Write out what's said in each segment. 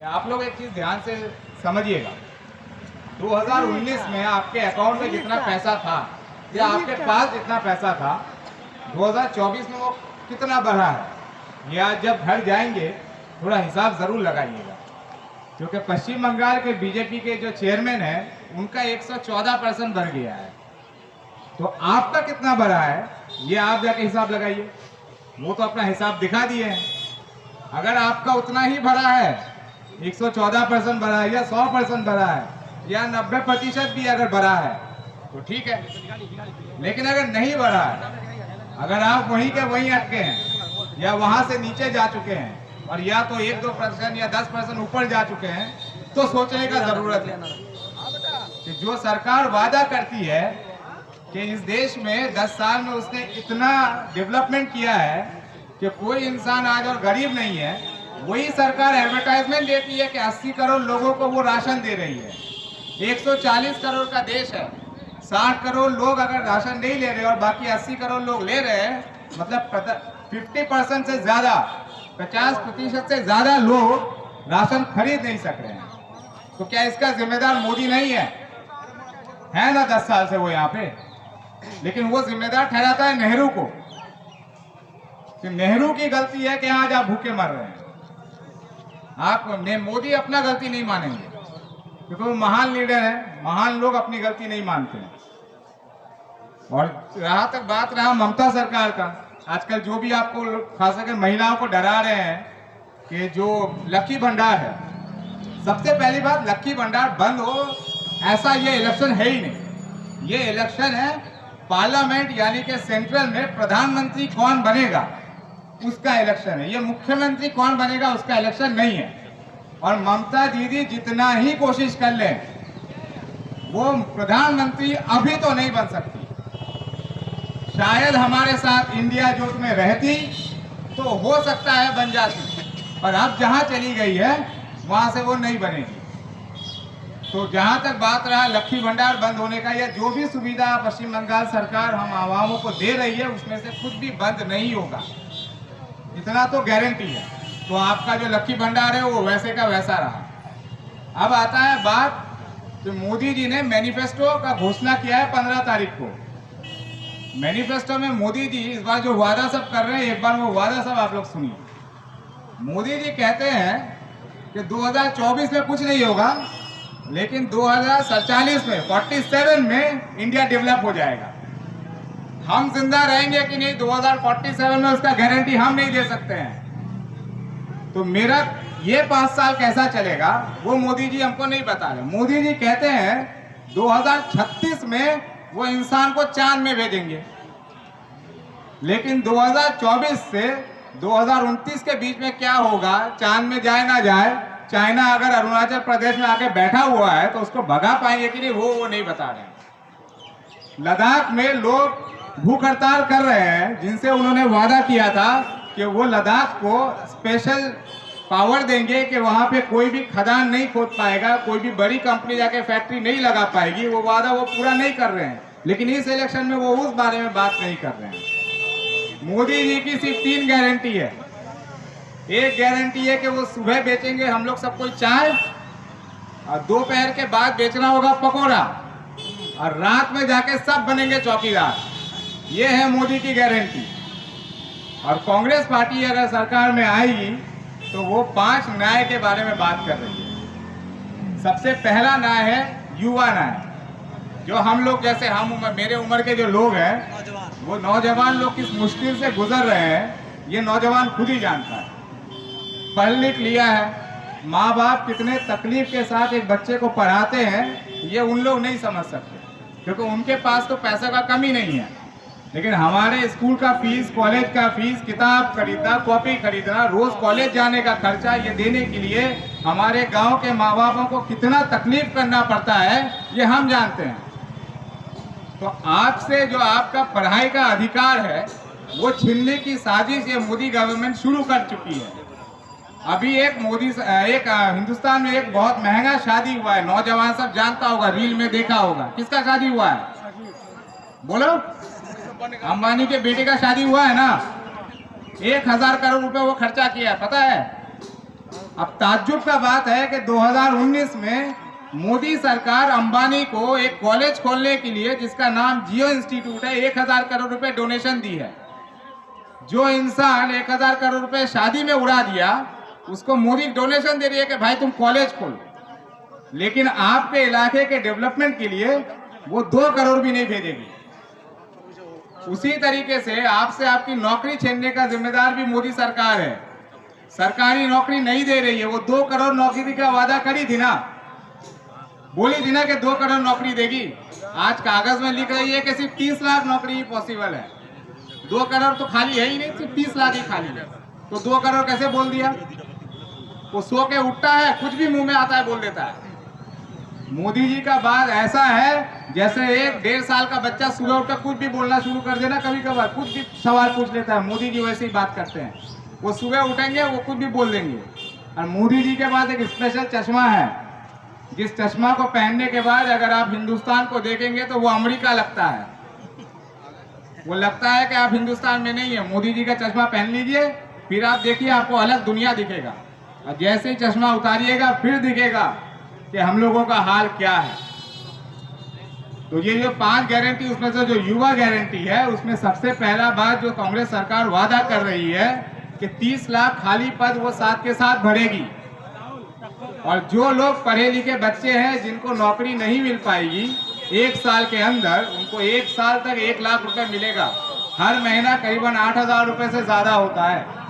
आप लोग एक चीज ध्यान से समझिएगा, 2019 में आपके अकाउंट में जितना पैसा था या आपके पास जितना पैसा था, 2024 में वो कितना बढ़ा है, या जब घर जाएंगे थोड़ा हिसाब जरूर लगाइएगा। क्योंकि पश्चिम बंगाल के बीजेपी के जो चेयरमैन हैं उनका 114% बढ़ गया है, तो आपका कितना बढ़ा है ये आप जाके हिसाब लगाइए। वो तो अपना हिसाब दिखा दिए हैं। अगर आपका उतना ही बढ़ा है, 114% बढ़ा है या 100% बढ़ा है या 90% भी अगर बढ़ा है तो ठीक है, लेकिन अगर नहीं बढ़ा है, अगर आप वहीं के वहीं अटके हैं या वहां से नीचे जा चुके हैं और या तो 1-2% या 10% ऊपर जा चुके हैं, तो सोचने का जरूरत है कि जो सरकार वादा करती है कि इस देश में 10 साल में उसने इतना डेवलपमेंट किया है कि कोई इंसान आज और गरीब नहीं है, वही सरकार एडवर्टाइजमेंट देती है कि 80 करोड़ लोगों को वो राशन दे रही है। 140 करोड़ का देश है, 60 करोड़ लोग अगर राशन नहीं ले रहे और बाकी 80 करोड़ लोग ले रहे हैं, मतलब 50% से ज्यादा, 50% से ज्यादा लोग राशन खरीद नहीं सक रहे हैं। तो क्या इसका जिम्मेदार मोदी नहीं है ना? 10 साल से वो यहाँ पे, लेकिन वो जिम्मेदार ठहराता है नेहरू को कि नेहरू की गलती है कि आज आप भूखे मर रहे हैं। आप मोदी अपना गलती नहीं मानेंगे क्योंकि वो महान लीडर है, महान लोग अपनी गलती नहीं मानते हैं। और रहा तक बात रहा ममता सरकार का, आजकल जो भी आपको खास करके महिलाओं को डरा रहे हैं कि जो लक्की भंडार है, सबसे पहली बात लक्की भंडार बंद हो ऐसा ये इलेक्शन है ही नहीं। ये इलेक्शन है पार्लियामेंट यानी कि सेंट्रल में प्रधानमंत्री कौन बनेगा उसका इलेक्शन है। ये मुख्यमंत्री कौन बनेगा उसका इलेक्शन नहीं है। और ममता दीदी जितना ही कोशिश कर ले, वो प्रधानमंत्री अभी तो नहीं बन सकती। शायद हमारे साथ इंडिया जोट में रहती तो हो सकता है बन जाती, और अब जहां चली गई है वहां से वो नहीं बनेगी। तो जहां तक बात रहा लक्की भंडार बंद होने का, या जो भी सुविधा पश्चिम बंगाल सरकार हम आवामों को दे रही है उसमें से कुछ भी बंद नहीं होगा, इतना तो गारंटी है। तो आपका जो लक्की भंडार है वो वैसे का वैसा रहा। अब आता है बात कि मोदी जी ने मैनिफेस्टो का घोषणा किया है 15 तारीख को। मैनिफेस्टो में मोदी जी इस बार जो वादा सब कर रहे हैं, एक बार वो वादा सब आप लोग सुनिए। मोदी जी कहते हैं कि 2024 में कुछ नहीं होगा, लेकिन 2047 में 47 में इंडिया डेवलप हो जाएगा। हम जिंदा रहेंगे कि नहीं 2047 में उसका गारंटी हम नहीं दे सकते हैं। तो मेरा ये 5 साल कैसा चलेगा वो मोदी जी हमको नहीं बता रहे। मोदी जी कहते हैं 2036 में वो इंसान को चांद में भेजेंगे, लेकिन 2024 से 2029 के बीच में क्या होगा, चांद में जाए ना जाए, चाइना अगर अरुणाचल प्रदेश में आके बैठा हुआ है तो उसको भगा पाएंगे कि नहीं वो नहीं बता रहे। लद्दाख में लोग भूख हड़ताल कर रहे हैं, जिनसे उन्होंने वादा किया था कि वो लद्दाख को स्पेशल पावर देंगे कि वहां पे कोई भी खदान नहीं खोद पाएगा, कोई भी बड़ी कंपनी जाके फैक्ट्री नहीं लगा पाएगी। वो वादा वो पूरा नहीं कर रहे हैं, लेकिन इस इलेक्शन में वो उस बारे में बात नहीं कर रहे हैं। मोदी जी की सिर्फ 3 गारंटी है। एक गारंटी है कि वो सुबह बेचेंगे हम लोग सबको चाय, और दोपहर के बाद बेचना होगा पकौड़ा, और रात में जाके सब बनेंगे चौकीदार। ये है मोदी की गारंटी। और कांग्रेस पार्टी अगर सरकार में आएगी तो वो 5 न्याय के बारे में बात कर रही है। सबसे पहला न्याय है युवा न्याय। जो हम लोग जैसे मेरे उम्र के जो लोग हैं, वो नौजवान लोग किस मुश्किल से गुजर रहे हैं ये नौजवान खुद ही जानता है। पढ़ लिख लिया है, माँ बाप कितने तकलीफ के साथ एक बच्चे को पढ़ाते हैं ये उन लोग नहीं समझ सकते, क्योंकि उनके पास तो पैसे का कमी नहीं है। लेकिन हमारे स्कूल का फीस, कॉलेज का फीस, किताब खरीदना, कॉपी खरीदना, रोज कॉलेज जाने का खर्चा, ये देने के लिए हमारे गांव के माँ बापों को कितना तकलीफ करना पड़ता है ये हम जानते हैं। तो आज से जो आपका पढ़ाई का अधिकार है वो छीनने की साजिश ये मोदी गवर्नमेंट शुरू कर चुकी है। अभी एक हिंदुस्तान में एक बहुत महंगा शादी हुआ है, नौजवान सब जानता होगा, रील में देखा होगा। किसका शादी हुआ है बोलो? अंबानी के बेटे का शादी हुआ है ना। 1000 करोड़ रुपए वो खर्चा किया, पता है? अब ताज्जुब का बात है कि 2019 में मोदी सरकार अंबानी को एक कॉलेज खोलने के लिए, जिसका नाम जियो इंस्टीट्यूट है, 1000 करोड़ रुपए डोनेशन दी है। जो इंसान 1000 करोड़ रुपए शादी में उड़ा दिया, उसको मोदी डोनेशन दे रही है कि भाई तुम कॉलेज खोलो, लेकिन आपके इलाके के डेवलपमेंट के लिए वो 2 करोड़ भी नहीं भेजेगी। उसी तरीके से आपसे आपकी नौकरी छीनने का जिम्मेदार भी मोदी सरकार है। सरकारी नौकरी नहीं दे रही है। वो 2 करोड़ नौकरी का वादा करी थी ना, बोली थी ना कि 2 करोड़ नौकरी देगी। आज कागज में लिख रही है कि सिर्फ 30 लाख नौकरी पॉसिबल है। 2 करोड़ तो खाली है ही नहीं, सिर्फ 30 लाख ही खाली है। तो 2 करोड़ कैसे बोल दिया? वो सो के उठता है, कुछ भी मुंह में आता है बोल देता है। मोदी जी का बात ऐसा है जैसे एक 1.5 साल का बच्चा सुबह उठकर कुछ भी बोलना शुरू कर देना, कभी कभार कुछ भी सवाल पूछ लेता है। मोदी जी वैसे ही बात करते हैं। वो सुबह उठेंगे, वो कुछ भी बोल देंगे। और मोदी जी के पास एक स्पेशल चश्मा है, जिस चश्मा को पहनने के बाद अगर आप हिंदुस्तान को देखेंगे तो वो अमेरिका लगता है। वो लगता है कि आप हिंदुस्तान में नहीं है। मोदी जी का चश्मा पहन लीजिए, फिर आप देखिए, आपको अलग दुनिया दिखेगा। और जैसे ही चश्मा उतारिएगा, फिर दिखेगा कि हम लोगों का हाल क्या है। तो ये जो 5 गारंटी, उसमें से जो युवा गारंटी है, उसमें सबसे पहला बात जो कांग्रेस सरकार वादा कर रही है कि 30 लाख खाली पद वो साथ के साथ भरेगी। और जो लोग पढ़े लिखे बच्चे हैं जिनको नौकरी नहीं मिल पाएगी 1 साल के अंदर, उनको 1 साल तक 1 लाख रुपए मिलेगा। हर महीना करीबन 8000 रुपए से ज्यादा होता है।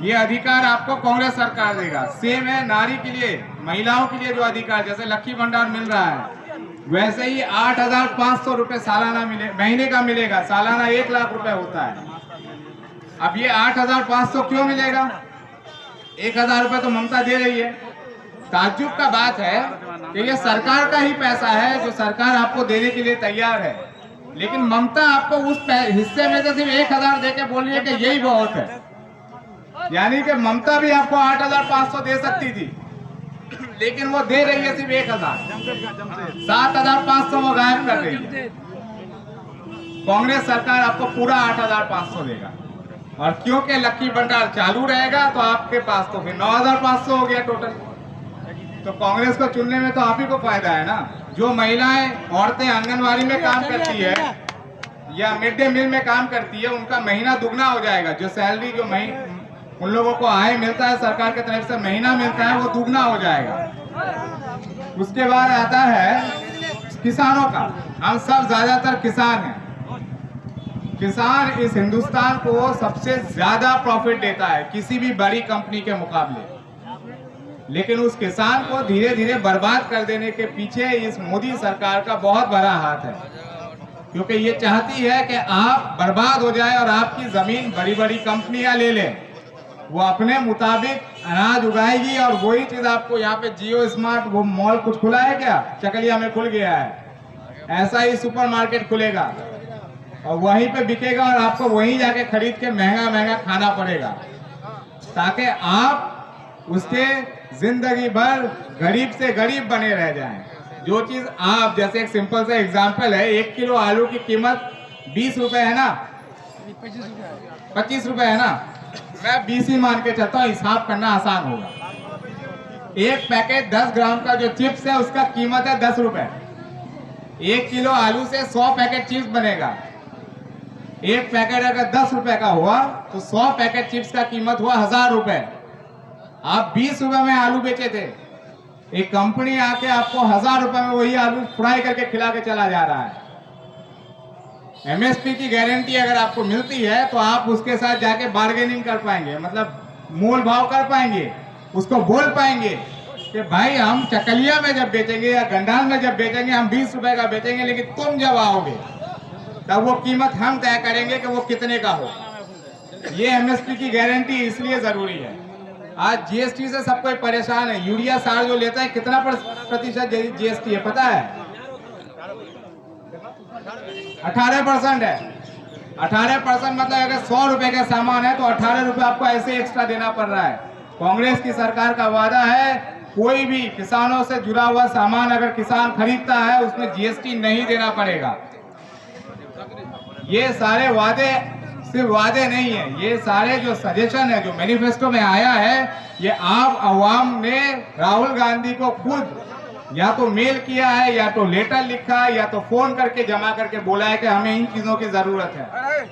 ये अधिकार आपको कांग्रेस सरकार देगा। सेम है नारी के लिए, महिलाओं के लिए जो अधिकार, जैसे लक्ष्मी भंडार मिल रहा है, वैसे ही 8500 रुपए सालाना महीने का मिलेगा। सालाना 1 लाख रुपए होता है। अब ये 8500 क्यों मिलेगा? 1000 रुपए तो ममता दे रही है। ताज्जुब का बात है कि ये सरकार का ही पैसा है जो सरकार आपको देने के लिए तैयार है, लेकिन ममता आपको उस हिस्से में से सिर्फ 1000 दे के बोल रही है कि यही बहुत है। यानी कि ममता भी आपको 8500 दे सकती थी, लेकिन वो दे रही है सिर्फ 1000। 7500 वो गायब कर रही है। कांग्रेस सरकार आपको पूरा 8500 देगा। और क्योंकि लक्ष्मी भंडार चालू रहेगा तो आपके पास तो फिर 9500 हो गया टोटल। तो कांग्रेस को चुनने में तो आप ही को फायदा है ना। जो महिलाएं, औरतें आंगनबाड़ी में काम करती है या मिड डे मील में काम करती है, उनका महीना दुगना हो जाएगा। जो सैलरी जो उन लोगों को आय मिलता है सरकार की तरफ से, महीना मिलता है, वो दुगना हो जाएगा। उसके बाद आता है किसानों का। हम सब ज्यादातर किसान हैं। किसान इस हिंदुस्तान को सबसे ज्यादा प्रॉफिट देता है किसी भी बड़ी कंपनी के मुकाबले, लेकिन उस किसान को धीरे धीरे बर्बाद कर देने के पीछे इस मोदी सरकार का बहुत बड़ा हाथ है। क्योंकि ये चाहती है कि आप बर्बाद हो जाए और आपकी जमीन बड़ी बड़ी कंपनियां ले लें। वो अपने मुताबिक अनाज उगाएगी और वही चीज आपको यहाँ पे जियो स्मार्ट वो मॉल कुछ खुला है क्या, चकलिया में खुल गया है, ऐसा ही सुपरमार्केट खुलेगा और वहीं पे बिकेगा और आपको वहीं जाके खरीद के महंगा महंगा खाना पड़ेगा, ताकि आप उसके जिंदगी भर गरीब से गरीब बने रह जाएं। जो चीज आप, जैसे एक सिंपल सा एग्जांपल है, 1 किलो आलू की कीमत 20 रुपए है ना, 25 रुपए है ना, मैं 20 ही मान के चलता हूँ, हिसाब करना आसान होगा। एक पैकेट 10 ग्राम का जो चिप्स है उसका कीमत है 10 रुपए। 1 किलो आलू से 100 पैकेट चिप्स बनेगा। एक पैकेट अगर 10 रुपए का हुआ तो 100 पैकेट चिप्स का कीमत हुआ 1000 रुपए। आप 20 रुपए में आलू बेचे थे, एक कंपनी आके आपको 1000 रुपए में वही आलू फ्राई करके खिला के चला जा रहा है। एमएसपी की गारंटी अगर आपको मिलती है तो आप उसके साथ जाके बार्गेनिंग कर पाएंगे, मतलब मोल भाव कर पाएंगे, उसको बोल पाएंगे कि भाई हम चकलिया में जब बेचेंगे या गंडाल में जब बेचेंगे हम 20 रुपए का बेचेंगे, लेकिन तुम जब आओगे तब वो कीमत हम तय करेंगे कि वो कितने का हो। ये एमएसपी की गारंटी इसलिए जरूरी है। आज जीएसटी से सब कोई परेशान है। यूरिया सार जो लेता है कितना प्रतिशत जीएसटी है पता है? 18% है। 18% मतलब अगर 100 रुपए का सामान है तो 18 रुपए आपको ऐसे एक्स्ट्रा देना पड़ रहा है। कांग्रेस की सरकार का वादा है कोई भी किसानों से जुड़ा हुआ सामान अगर किसान खरीदता है उसमें जीएसटी नहीं देना पड़ेगा। ये सारे वादे सिर्फ वादे नहीं है, ये सारे जो सजेशन है, जो मैनिफेस्टो में आया है, ये आप अवाम ने राहुल गांधी को खुद या तो मेल किया है, या तो लेटर लिखा है, या तो फोन करके जमा करके बोला है कि हमें इन चीजों की जरूरत है।